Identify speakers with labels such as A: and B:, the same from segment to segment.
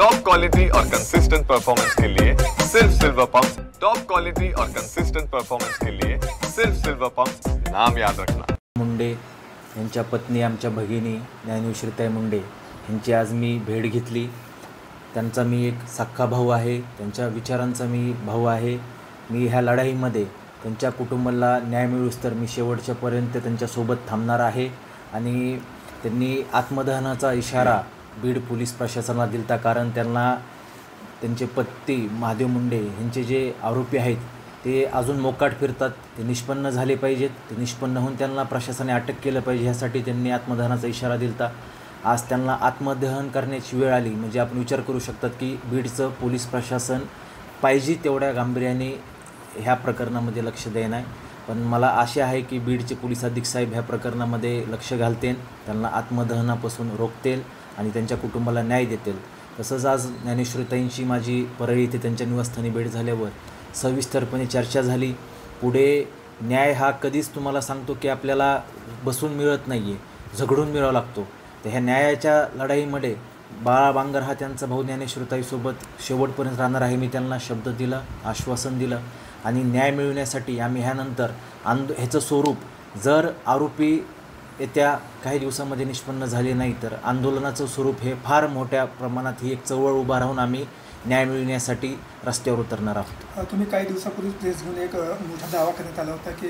A: Top quality और consistent performance के लिए सिर्फ सिल्वर पंप्स। टॉप क्वालिटी और कंसिस्टेंट परफॉर्मेंस के लिए सिर्फ सिल्वर पंप्स, नाम याद रखना।
B: मुंडे यांच्या पत्नी आमच्या भगिनी ज्ञानेश्वरीताई मुंडे यांची आज मी भेट घेतली। त्यांचा मी एक सख्खा भाऊ आहे, त्यांच्या विचारांचा मी भाऊ आहे। मी ह्या लढाईमध्ये त्यांच्या कुटुंबाला न्याय मिळूस तर मी शेवटच्यापर्यंत त्यांच्यासोबत थांबणार आहे। आणि त्यांनी आत्मदहनाचा इशारा बीड पोलीस प्रशासनाला दिलता, कारण त्यांना त्यांचे पती महादेव मुंडे यांचे जे आरोपी आहेत ते अजून मोकाट फिरतात, ते निष्पन्न झाले पाहिजेत। ते निष्पन्न होऊन त्यांना प्रशासनाने अटक केलं पाहिजे, ह्यासाठी त्यांनी आत्मदहनाचा इशारा दिलता। आज त्यांना आत्मदहन करण्याची वेळ आली म्हणजे आपण विचार करू शकतात की बीडचं पोलीस प्रशासन पाहिजे तेवढ्या गांभीर्याने ह्या प्रकरणामध्ये लक्ष देणं आहे। पण मला आशा आहे की बीडचे पोलीस अधीक्षक साहेब ह्या प्रकरणामध्ये लक्ष घालतील, त्यांना आत्मदहनापासून रोखतील आणि त्यांच्या कुटुंबाला न्याय देतील। तसंच आज ज्ञानेश्वरीताईंची माझी परळी येथे त्यांच्या निवासस्थानी भेट झाल्यावर सविस्तरपणे चर्चा झाली। पुढे न्याय हा कधीच तुम्हाला सांगतो की आपल्याला बसून मिळत नाही आहे, झगडून मिळावा लागतो। तर ह्या न्यायाच्या लढाईमध्ये बाळा बांगर हा त्यांचा भाऊ ज्ञानेश्वरीताईसोबत शेवटपर्यंत राहणार आहे, मी त्यांना शब्द दिला, आश्वासन दिलं। आणि न्याय मिळवण्यासाठी आम्ही ह्यानंतर ह्याचं स्वरूप जर आरोपी येत्या काही दिवसांमध्ये निष्पन्न झाले नाही तर आंदोलनाचं स्वरूप हे फार मोठ्या प्रमाणात ही एक चळवळ उभा राहून आम्ही न्याय मिळवण्यासाठी रस्त्यावर उतरणार आहोत।
C: तुम्ही काही दिवसापूर्वी प्रेस घेऊन एक मोठा दावा करण्यात आला होता की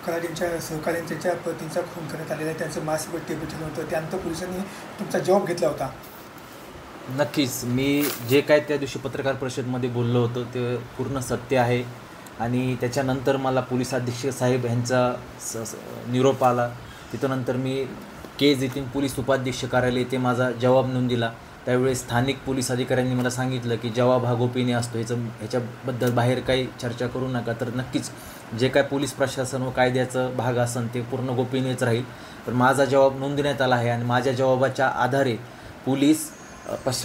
C: कराडींच्या सहकार्यांच्या त्यांच्या पतींचा खून करण्यात आलेला आहे, त्यांचं मासिक भेटलं होतं, त्यानंतर पोलिसांनी तुमचा जबाब घेतला होता।
B: नक्कीच मी जे काय त्या दिवशी पत्रकार परिषदेमध्ये बोललो होतो ते पूर्ण सत्य आहे। आणि त्याच्यानंतर मला पोलीस अधीक्षक साहेब यांचा निरोप आला, तिथूनंतर मी केज येथील पोलीस उपाधीक्षक कार्यालय येथे माझा जबाब नोंद दिला। त्यावेळेस स्थानिक पोलीस अधिकाऱ्यांनी मला सांगितलं की जबाब हा गोपनीय असतो, ह्याच्याबद्दल बाहेर काही चर्चा करू नका। तर नक्कीच जे काय पोलीस प्रशासन व कायद्याचं भाग असेल ते पूर्ण गोपनीयच राहील। पण माझा जबाब नोंदवण्यात आला आहे आणि माझ्या जबाबाच्या आधारे पोलीस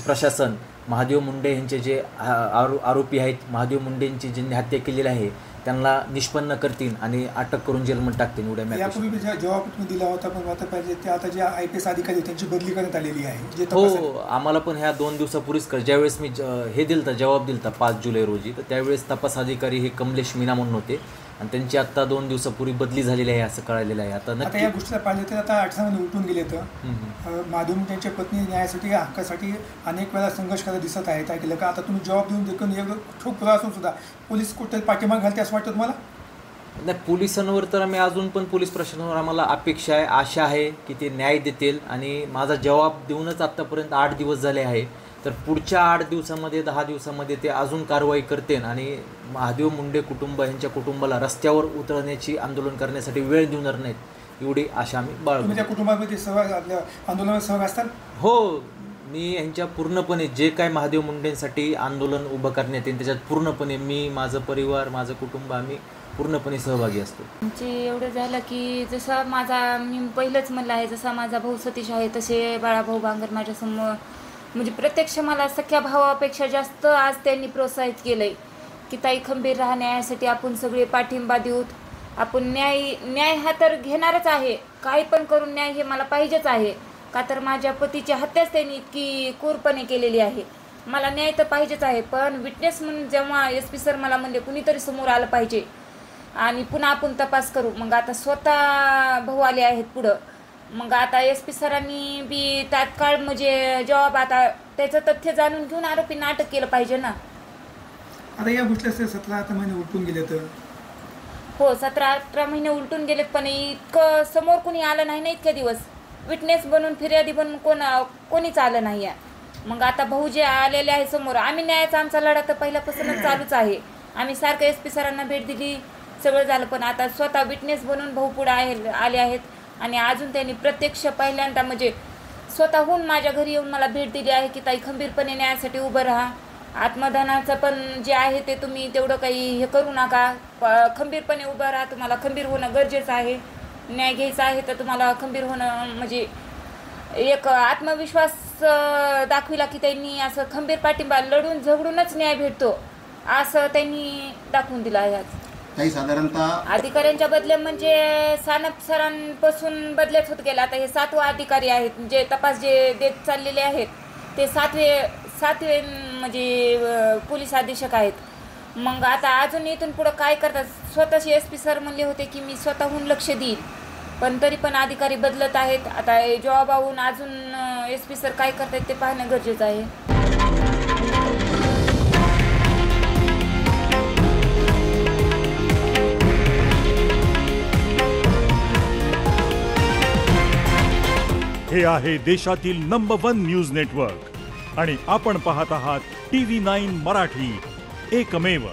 B: प्रशासन महादेव मुंडे यांचे जे आरोपी आहेत, महादेव मुंडेंची ज्यांनी हत्या केलेली आहे त्यांना निष्पन्न करतील आणि अटक करून जेलमध्ये टाकतील। एवढ्या
C: यापूर्वी जबाब तुम्ही दिला होता, पण आता पाहिजे ते आता जे IPS अधिकारी त्यांची बदली करण्यात आलेली आहे।
B: हो, आम्हाला पण ह्या 2 दिवसापूर्वीच ज्यावेळेस मी हे दिलता जबाब दिलता 5 जुलै रोजी, तर त्यावेळेस तपास अधिकारी हे कमलेश मीना म्हणून होते आणि त्यांची आत्ता 2 दिवसापूर्वी बदली झालेली आहे असं कळलेलं आहे।
C: आता या गोष्टीला पाहिजे तर आता 8 महिने उलटून गेले तर महादेव मुंडे यांच्या पत्नी न्यायासाठी हक्कासाठी अनेक वेळा संघर्ष करत दिसत आहेत, ऐकलं का? आता तुम्ही जबाब देऊन देखील एवढं ठोक पुरा असून सुद्धा पोलीस कुठे पाठिंबा घालते असं वाटतं तुम्हाला?
B: नाही, पोलिसांवर तर आम्ही अजून पण पोलीस प्रशासनावर आम्हाला अपेक्षा आहे, आशा आहे की ते न्याय देतील। आणि माझा जबाब देऊनच आत्तापर्यंत 8 दिवस झाले आहे, तर पुढच्या 8 दिवसामध्ये 10 दिवसामध्ये ते अजून कारवाई करतील आणि महादेव मुंडे कुटुंब यांच्या कुटुंबाला रस्त्यावर उतरण्याची आंदोलन करण्यासाठी वेळ देणार नाहीत एवढी आशा आम्ही बाळगतो।
C: त्या कुटुंबामध्ये आंदोलनात सहभाग असतात?
B: हो, मी यांच्या पूर्णपणे जे काय महादेव मुंडेंसाठी आंदोलन उभं करण्यात येईल त्याच्यात पूर्णपणे मी, माझं परिवार, माझं कुटुंब आम्ही पूर्णपणे सहभागी असतो।
D: म्हणजे एवढं झालं की जसं मी पहिलंच म्हणलं आहे, जसा माझा भाऊ सतीश आहे तसे बाळाभाऊ बांगर माझ्यासमोर म्हणजे प्रत्यक्ष मला सख्या भावापेक्षा जास्त आज त्यांनी प्रोत्साहित केलं आहे की ताई खंबीर राहण्यासाठी आपण सगळे पाठिंबा देऊत, आपण न्याय हा तर घेणारच आहे, काही पण करून न्याय हे मला पाहिजेच आहे। का तर माझ्या पतीची हत्याच त्यांनी इतकी क्रूरपणे केलेली आहे, मला न्याय तर पाहिजेच आहे। पण विटनेस म्हणून जेव्हा SP सर मला म्हणले कुणीतरी समोर आलं पाहिजे आणि पुन्हा आपण तपास करू, मग आता स्वतः भाऊ आले आहेत पुढं, मग आता SP सरांनी बी तात्काळ म्हणजे जबाब आता त्याचं तथ्य जाणून घेऊन आरोपींना अटक केलं पाहिजे ना।
C: आता या गोष्टीला 17-18 महिने उलटून गेले तर?
D: हो, 17-18 महिने उलटून गेलेत, पण इतकं समोर कोणी आलं नाही ना इतके दिवस, विटनेस बनून फिर्यादी बनून कोणीच आलं नाही आहे। मग आता भाऊ जे आलेले आहे समोर, आम्ही न्यायाचा आमचा लढा तर पहिल्यापासूनच चालूच आहे, आम्ही सारखं SP सरांना भेट दिली, सगळं झालं, पण आता स्वतः विटनेस बनून भाऊ पुढे आले आहेत आणि अजून त्यांनी प्रत्यक्ष पहिल्यांदा म्हणजे स्वतःहून माझ्या घरी येऊन मला भेट दिली आहे की ताई खंबीरपणे न्यायासाठी उभं राहा, आत्मदहनाचं पण जे आहे ते तुम्ही तेवढं काही हे करू नका, खंबीरपणे उभं राहा, तुम्हाला खंबीर होणं गरजेचं आहे, न्याय घ्यायचा आहे तर तुम्हाला खंबीर होणं म्हणजे एक आत्मविश्वास दाखविला की त्यांनी असं खंबीर पाठिंबा लढून झगडूनच न्याय भेटतो असं त्यांनी दाखवून दिलं आहे।
E: काही साधारणतः
D: अधिकाऱ्यांच्या बदल्या म्हणजे सानप सरांपासून बदल्याच होत गेला, आता हे 7वा अधिकारी आहेत जे तपास जे देत चाललेले आहेत ते 7वे म्हणजे पोलीस अधीक्षक आहेत. मग आता अजून इथून पुढं काय करतात? स्वतःशी SP सर म्हणले होते की मी स्वतःहून लक्ष देईल, पण तरी पण अधिकारी बदलत आहेत. आता जॉबाहून अजून SP सर काय करतात ते पाहणं गरजेचं आहे.
F: हे आहे देशातील नंबर 1 न्यूज नेटवर्क आणि आपण पाहत आहात TV9 मराठी, एकमेव.